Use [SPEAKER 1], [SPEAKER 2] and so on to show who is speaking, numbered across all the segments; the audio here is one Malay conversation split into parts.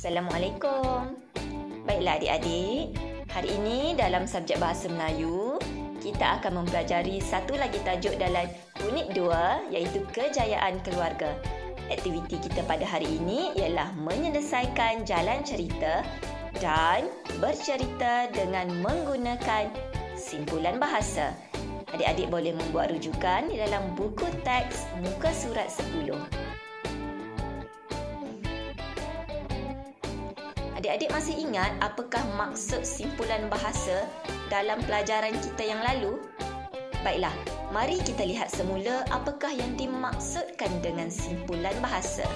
[SPEAKER 1] Assalamualaikum. Baiklah adik-adik, hari ini dalam subjek Bahasa Melayu, kita akan mempelajari satu lagi tajuk dalam unit 2 iaitu kejayaan keluarga. Aktiviti kita pada hari ini ialah menyelesaikan jalan cerita dan bercerita dengan menggunakan simpulan bahasa. Adik-adik boleh membuat rujukan di dalam buku teks muka surat 10. Adik-adik masih ingat apakah maksud simpulan bahasa dalam pelajaran kita yang lalu? Baiklah, mari kita lihat semula apakah yang dimaksudkan dengan simpulan bahasa.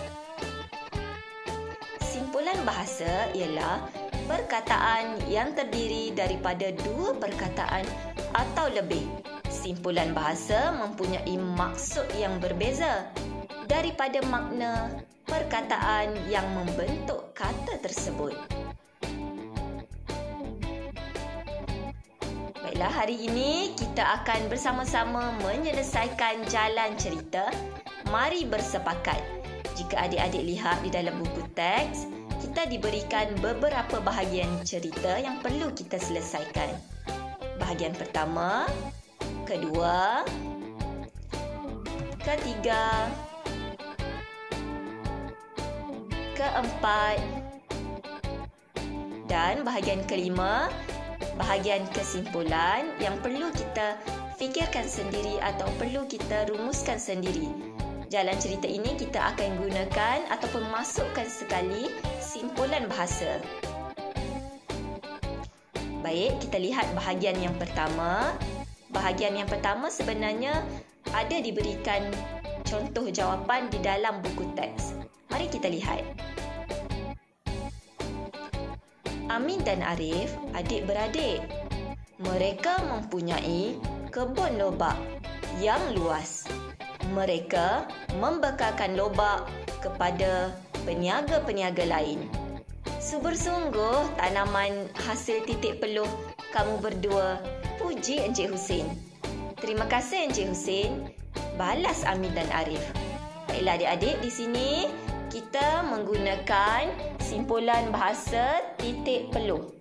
[SPEAKER 1] Simpulan bahasa ialah perkataan yang terdiri daripada dua perkataan atau lebih. Simpulan bahasa mempunyai maksud yang berbeza daripada makna perkataan yang membentuk kata tersebut. Baiklah, hari ini kita akan bersama-sama menyelesaikan jalan cerita. Mari bersepakat. Jika adik-adik lihat di dalam buku teks, kita diberikan beberapa bahagian cerita yang perlu kita selesaikan. Bahagian pertama, kedua, ketiga, keempat dan bahagian kelima, bahagian kesimpulan yang perlu kita fikirkan sendiri atau perlu kita rumuskan sendiri. Jalan cerita ini kita akan gunakan ataupun masukkan sekali simpulan bahasa. Baik, kita lihat bahagian yang pertama. Bahagian yang pertama sebenarnya ada diberikan contoh jawapan di dalam buku teks. Mari kita lihat. Amin dan Arif adik-beradik. Mereka mempunyai kebun lobak yang luas. Mereka membekalkan lobak kepada peniaga-peniaga lain. Sungguh-sungguh tanaman hasil titik peluh kamu berdua, puji Encik Husin. Terima kasih Encik Husin, balas Amin dan Arif. Baiklah adik-adik, di sini kita menggunakan simpulan bahasa titik peluh.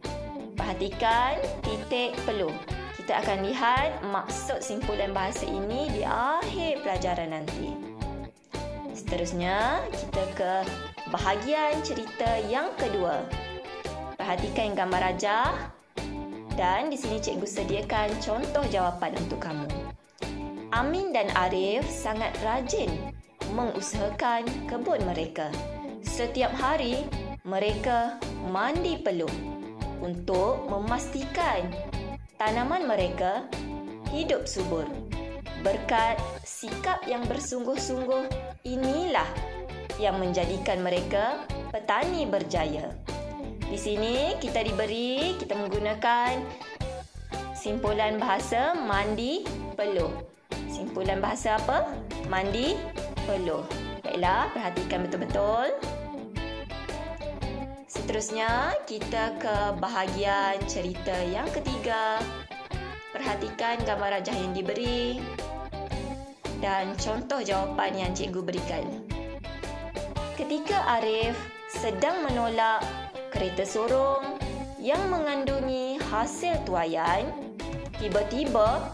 [SPEAKER 1] Perhatikan titik peluh. Kita akan lihat maksud simpulan bahasa ini di akhir pelajaran nanti. Seterusnya, kita ke bahagian cerita yang kedua. Perhatikan gambar rajah dan di sini cikgu sediakan contoh jawapan untuk kamu. Amin dan Arif sangat rajin mengusahakan kebun mereka. Setiap hari mereka mandi peluh untuk memastikan tanaman mereka hidup subur. Berkat sikap yang bersungguh-sungguh inilah yang menjadikan mereka petani berjaya. Di sini kita menggunakan simpulan bahasa mandi peluh. Simpulan bahasa apa? Mandi peluh. Baiklah, perhatikan betul-betul. Seterusnya, kita ke bahagian cerita yang ketiga. Perhatikan gambar rajah yang diberi dan contoh jawapan yang cikgu berikan. Ketika Arif sedang menolak kereta sorong yang mengandungi hasil tuaian, tiba-tiba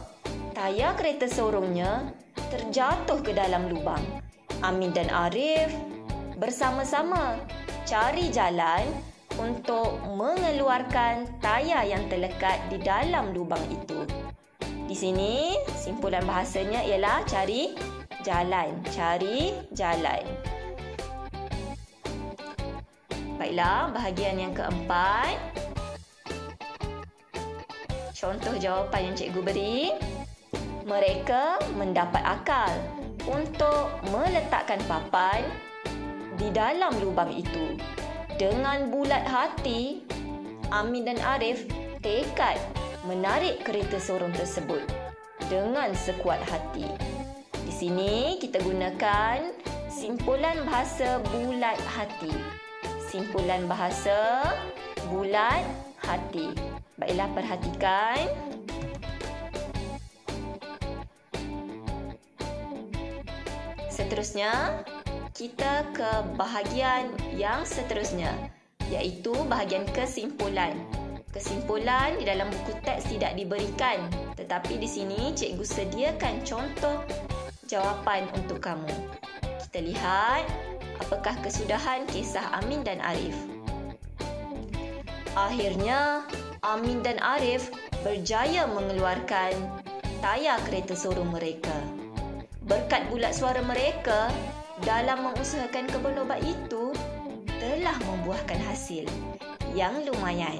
[SPEAKER 1] tayar kereta sorongnya terjatuh ke dalam lubang. Amin dan Arif bersama-sama cari jalan untuk mengeluarkan tayar yang terlekat di dalam lubang itu. Di sini simpulan bahasanya ialah cari jalan, cari jalan. Baiklah, bahagian yang keempat. Contoh jawapan yang cikgu beri. Mereka mendapat akal untuk meletakkan papan di dalam lubang itu. Dengan bulat hati, Amin dan Arif tekad menarik kereta sorong tersebut dengan sekuat hati. Di sini kita gunakan simpulan bahasa bulat hati. Simpulan bahasa bulat hati. Baiklah, perhatikan. Seterusnya, kita ke bahagian yang seterusnya. iaitu bahagian kesimpulan. Kesimpulan di dalam buku teks tidak diberikan, tetapi di sini cikgu sediakan contoh jawapan untuk kamu. Kita lihat apakah kesudahan kisah Amin dan Arif. Akhirnya, Amin dan Arif berjaya mengeluarkan tayar kereta sorong mereka. Berkat bulat suara mereka dalam mengusahakan kebun obat itu telah membuahkan hasil yang lumayan.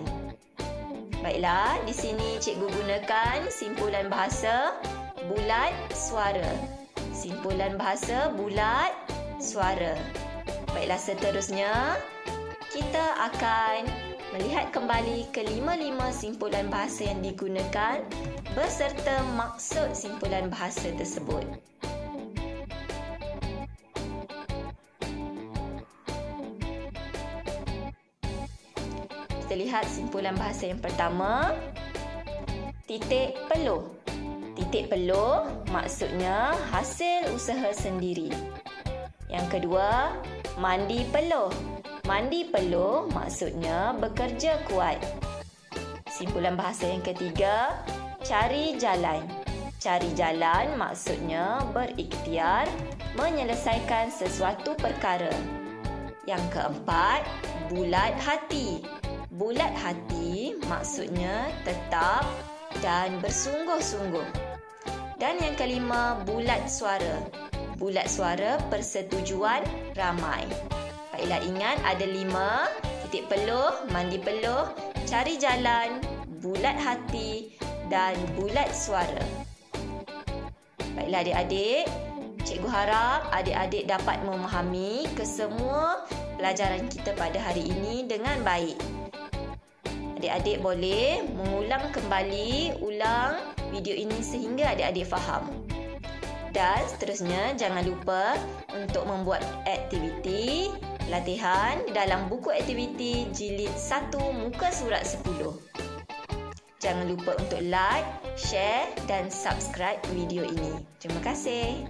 [SPEAKER 1] Baiklah, di sini cikgu gunakan simpulan bahasa bulat suara. Simpulan bahasa bulat suara. Baiklah, seterusnya kita akan melihat kembali kelima-lima simpulan bahasa yang digunakan beserta maksud simpulan bahasa tersebut. Kita lihat simpulan bahasa yang pertama, titik peluh. Titik peluh maksudnya hasil usaha sendiri. Yang kedua, mandi peluh. Mandi peluh maksudnya bekerja kuat. Simpulan bahasa yang ketiga, cari jalan. Cari jalan maksudnya berikhtiar menyelesaikan sesuatu perkara. Yang keempat, bulat hati. Bulat hati maksudnya tetap dan bersungguh-sungguh. Dan yang kelima, bulat suara. Bulat suara persetujuan ramai. Baiklah, ingat ada 5, titik peluh, mandi peluh, cari jalan, bulat hati dan bulat suara. Baiklah adik-adik, cikgu harap adik-adik dapat memahami kesemua pelajaran kita pada hari ini dengan baik. Adik-adik boleh mengulang kembali video ini sehingga adik-adik faham. Dan seterusnya jangan lupa untuk membuat aktiviti latihan dalam buku aktiviti jilid 1 muka surat 10. Jangan lupa untuk like, share dan subscribe video ini. Terima kasih.